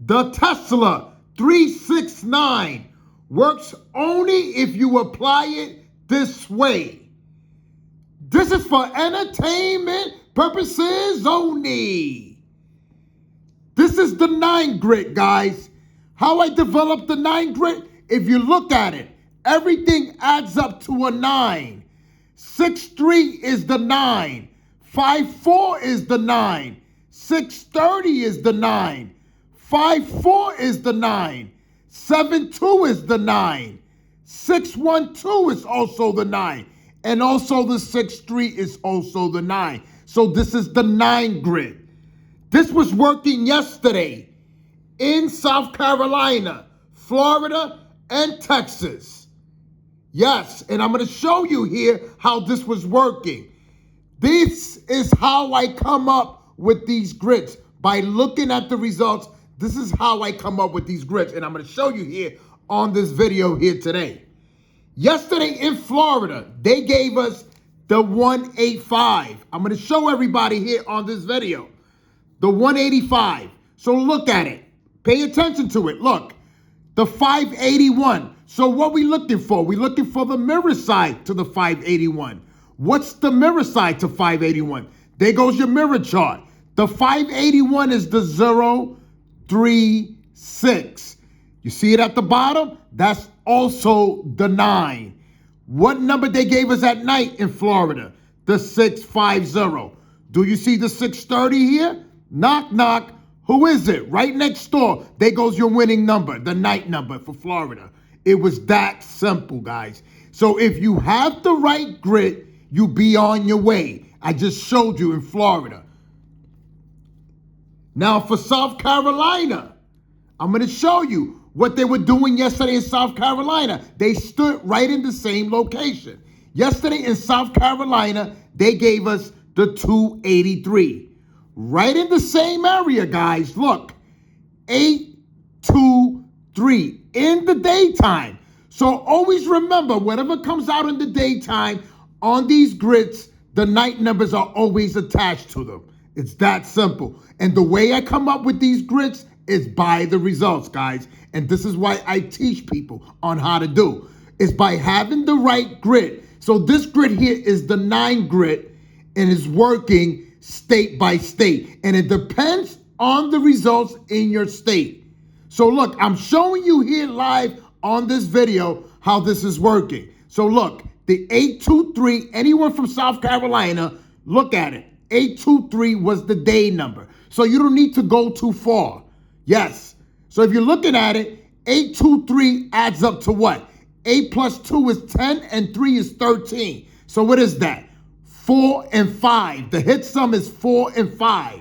The Tesla 369 works only if you apply it this way. This is for entertainment purposes only. This is the 9 grit, guys. How I developed the 9 grit? If you look at it, everything adds up to a 9. 6-3 is the 9. 5-4 is the 9. 6-30 is the 9. 5-4 is the 9. 7-2 is the 9. 6-1-2 is also the 9. And also the 6-3 is also the 9. So this is the 9 grit. This was working yesterday in South Carolina, Florida, and Texas. Yes, and I'm going to show you here how this was working. This is how I come up with these grits. By looking at the results, this is how I come up with these grits. And I'm going to show you here on this video here today. Yesterday in Florida, they gave us the 185. I'm going to show everybody here on this video. The 185. So look at it. Pay attention to it. Look, the 581. So what we looking for? We're looking for the mirror side to the 581. What's the mirror side to 581? There goes your mirror chart. The 581 is the 036. You see it at the bottom? That's also the 9. What number they gave us at night in Florida? The 650. Do you see the 630 here? Knock, knock. Who is it? Right next door. There goes your winning number, the night number for Florida. It was that simple, guys. So if you have the right grit, you be on your way. I just showed you in Florida. Now for South Carolina, I'm going to show you what they were doing yesterday in South Carolina. They stood right in the same location. Yesterday in South Carolina, they gave us the 283. Right in the same area, guys. Look, 823 in the daytime. So always remember, whatever comes out in the daytime on these grits, the night numbers are always attached to them. It's that simple. And the way I come up with these grits is by the results, guys. And this is why I teach people on how to do. It's by having the right grit. So this grit here is the 9 grit and is working state by state. And it depends on the results in your state. So look, I'm showing you here live on this video how this is working. So look, the 823, anyone from South Carolina, look at it. 823 was the day number. So you don't need to go too far. Yes. So if you're looking at it, 823 adds up to what? 8 plus 2 is 10 and 3 is 13. So what is that? 4 and 5. The hit sum is 4 and 5.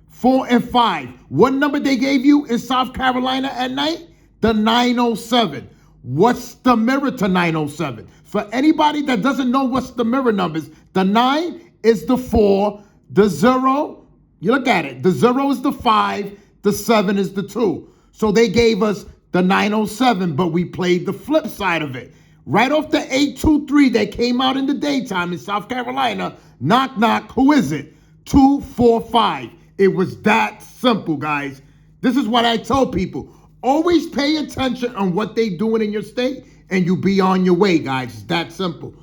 4 and 5. What number they gave you in South Carolina at night? The 907. What's the mirror to 907? For anybody that doesn't know what's the mirror numbers, the 9 is the 4, the 0, you look at it, the 0 is the 5, the 7 is the 2. So they gave us the 907, but we played the flip side of it. Right off the 823 that came out in the daytime in South Carolina, knock, knock, who is it? 245. It was that simple, guys. This is what I tell people. Always pay attention on what they doing in your state, and you be on your way, guys. It's that simple.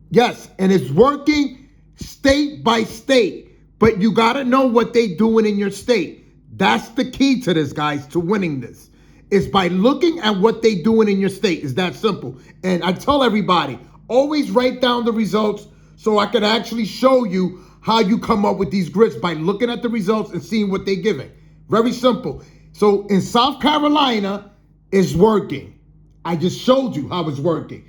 Yes, and it's working state by state, but you got to know what they doing in your state. That's the key to this, guys, to winning this. It's by looking at what they doing in your state. It's that simple. And I tell everybody, always write down the results so I can actually show you how you come up with these grits by looking at the results and seeing what they're giving. Very simple. So in South Carolina, it's working. I just showed you how it's working.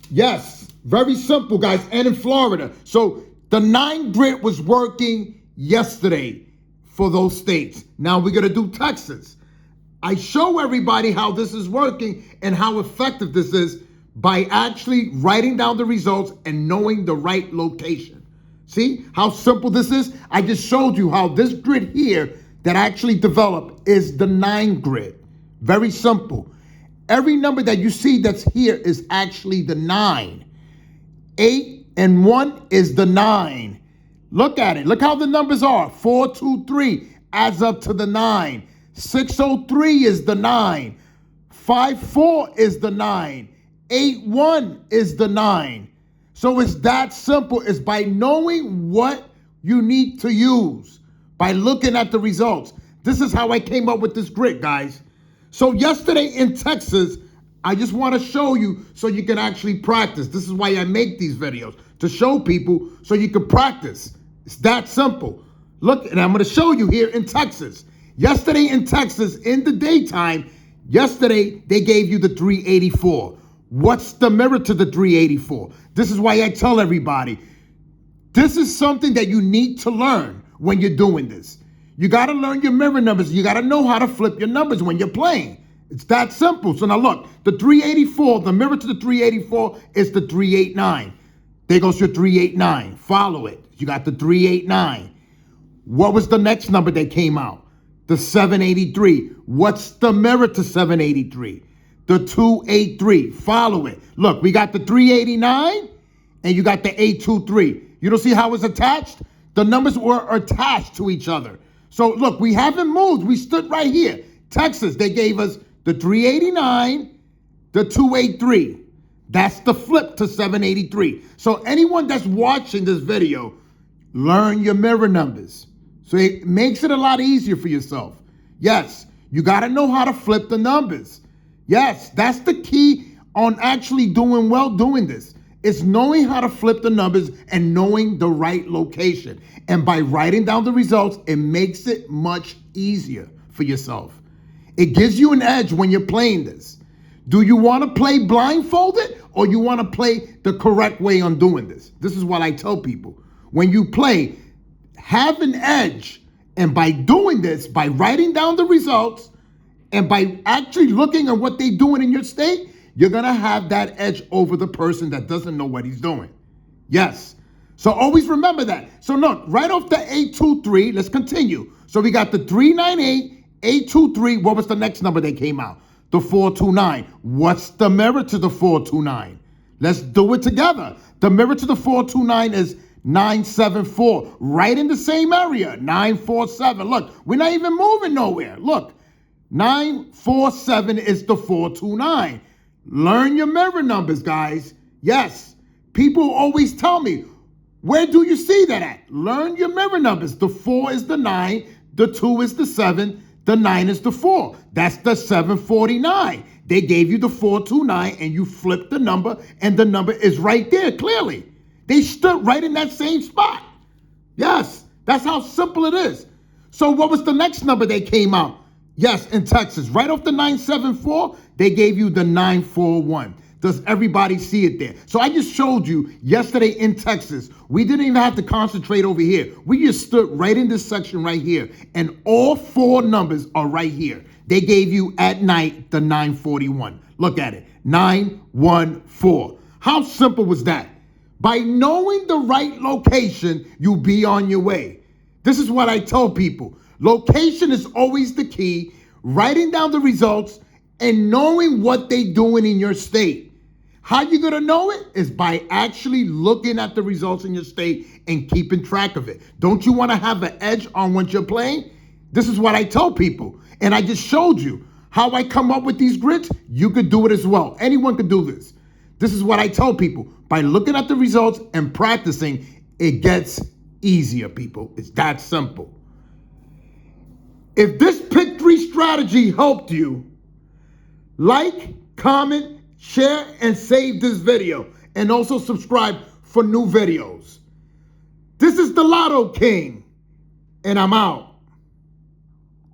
Yes, very simple, guys. And in Florida. So the 9 grit was working yesterday for those states. Now we're going to do Texas. I show everybody how this is working and how effective this is by actually writing down the results and knowing the right location. See how simple this is? I just showed you how this grit here that I actually developed is the 9 grit. Very simple. Every number that you see that's here is actually the 9. 8 and 1 is the 9. Look at it. Look how the numbers are. 4, 2, 3 adds up to the 9. 603 is the 9. 54 is the 9. 81 is the 9. So it's that simple. It's by knowing what you need to use, by looking at the results. This is how I came up with this grid, guys. So yesterday in Texas, I just want to show you so you can actually practice. This is why I make these videos, to show people so you can practice. It's that simple. Look, and I'm going to show you here in Texas. Yesterday in Texas, in the daytime, yesterday they gave you the 384. What's the mirror to the 384? This is why I tell everybody, this is something that you need to learn when you're doing this. You got to learn your mirror numbers. You got to know how to flip your numbers when you're playing. It's that simple. So now look, the 384, the mirror to the 384 is the 389. There goes your 389. Follow it. You got the 389. What was the next number that came out? The 783. What's the mirror to 783? The 283. Follow it. Look, we got the 389 and you got the 823. You don't see how it's attached? The numbers were attached to each other. So look, we haven't moved. We stood right here. Texas, they gave us the 389, the 283. That's the flip to 783. So anyone that's watching this video, learn your mirror numbers. So it makes it a lot easier for yourself. Yes, you got to know how to flip the numbers. Yes, that's the key on actually doing well doing this. It's knowing how to flip the numbers and knowing the right location. And by writing down the results, it makes it much easier for yourself. It gives you an edge when you're playing this. Do you want to play blindfolded or you want to play the correct way on doing this? This is what I tell people. When you play, have an edge. And by doing this, by writing down the results and by actually looking at what they're doing in your state, you're going to have that edge over the person that doesn't know what he's doing. Yes. So always remember that. So look, right off the 823, let's continue. So we got the 398, 823. What was the next number that came out? The 429. What's the mirror to the 429? Let's do it together. The mirror to the 429 is 974. Right in the same area. 947. Look, we're not even moving nowhere. Look, 947 is the 429. Learn your mirror numbers, guys. Yes. People always tell me, where do you see that at? Learn your mirror numbers. The 4 is the 9. The 2 is the 7. The 9 is the 4. That's the 749. They gave you the 429 and you flip the number and the number is right there clearly. They stood right in that same spot. Yes, that's how simple it is. So what was the next number that came out? Yes, in Texas, right off the 974, they gave you the 941. Does everybody see it there? So I just showed you yesterday in Texas, we didn't even have to concentrate over here. We just stood right in this section right here, and all 4 numbers are right here. They gave you at night the 941. Look at it, 914. How simple was that? By knowing the right location, you'll be on your way. This is what I tell people. Location is always the key. Writing down the results and knowing what they're doing in your state. How you going to know it is by actually looking at the results in your state and keeping track of it. Don't you want to have an edge on what you're playing? This is what I tell people. And I just showed you how I come up with these grids. You could do it as well. Anyone could do this. This is what I tell people. By looking at the results and practicing, it gets easier, people. It's that simple. If this pick 3 strategy helped you, like, comment, share, and save this video. And also subscribe for new videos. This is the Lotto King, and I'm out.